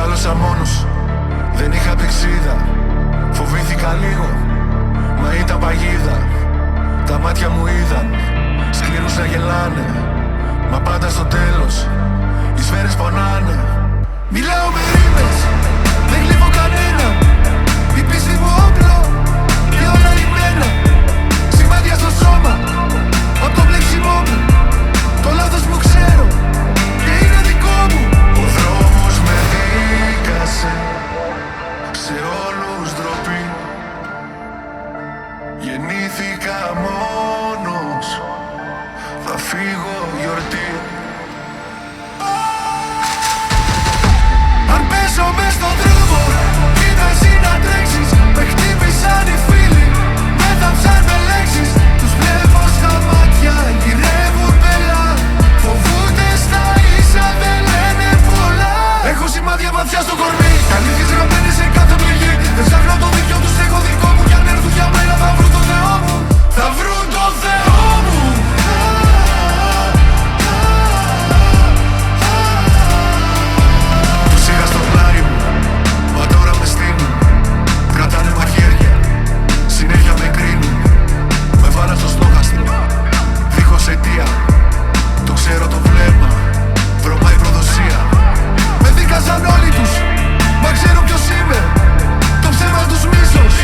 Μεγάλωσα μόνος, δεν είχα πηξίδα. Φοβήθηκα λίγο, μα ήταν παγίδα. Τα μάτια μου είδαν, σκληρούς να γελάνε. Μα πάντα στο τέλος, οι σφαίρες πονάνε. Μιλάω με ρήμες, δεν γλύφω κανένα. Η πίστη μου όπλο και όλα λιμένα. Σημάδια στο σώμα, απ' το μπλέξιμό μου. Το λάθος μου ξέρω και είναι δικό μου. Ο δρόμος με δίκασε, σε όλους ντροπή. Γεννήθηκα μόνος, θα φύγω γιορτή. Αν πέσω μες στον δρόμο, κοίτα εσύ να τρέξεις. Με χτύπησαν οι φίλοι, με θάψαν με λέξεις. Τους βλέπω στα μάτια, γυρεύουν πελά. Φοβούνται στα ίσα, δεν λένε πολλά. Έχω σημάδια βαθιά στο κορμί, αλήθειες γραμμένες σε κάθε πληγή. Δεν ψάχνω το δίκιο τους, έχω δικό μου. Κι αν έρθουν για μένα θα βρουν το Θεό μου. Θα βρουν το Θεό μου. Τους είχα στο πλάι μου, μα τώρα με στείνουν. Κρατάνε μαχαίρια, συνέχεια με κρίνουν. Με βάλαν στο στόχαστρο, δίχως αιτία. Το ξέρω το βλέμμα, βρωμάει προδοσία. Με δίκαζαν όλοι τους, μα ξέρω ποιος είμαι. Το ψέμα τους μίσος,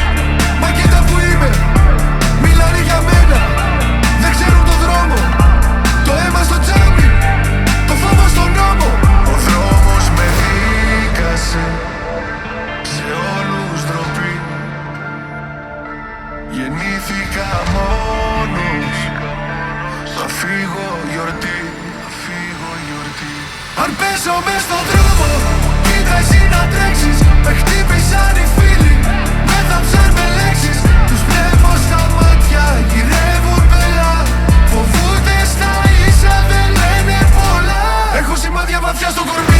μα κοίτα που είμαι. Μιλάνε για μένα, δεν ξέρουν τον δρόμο. Το αίμα στο τσάμι, το φόβο στον νόμο. Ο δρόμος με δίκασε, σε όλους ντροπή. Γεννήθηκα μόνος, θα φύγω γιορτή. Αν πέσω μες στον δρόμο, κοίτα εσύ να τρέξεις. Με χτύπησαν οι φίλοι, με θάψαν με λέξεις. Τους βλέπω στα μάτια, γυρεύουν πελά. Φοβούνται στα ίσα, δεν λένε πολλά. Έχω σημάδια βαθιά στο κορμί.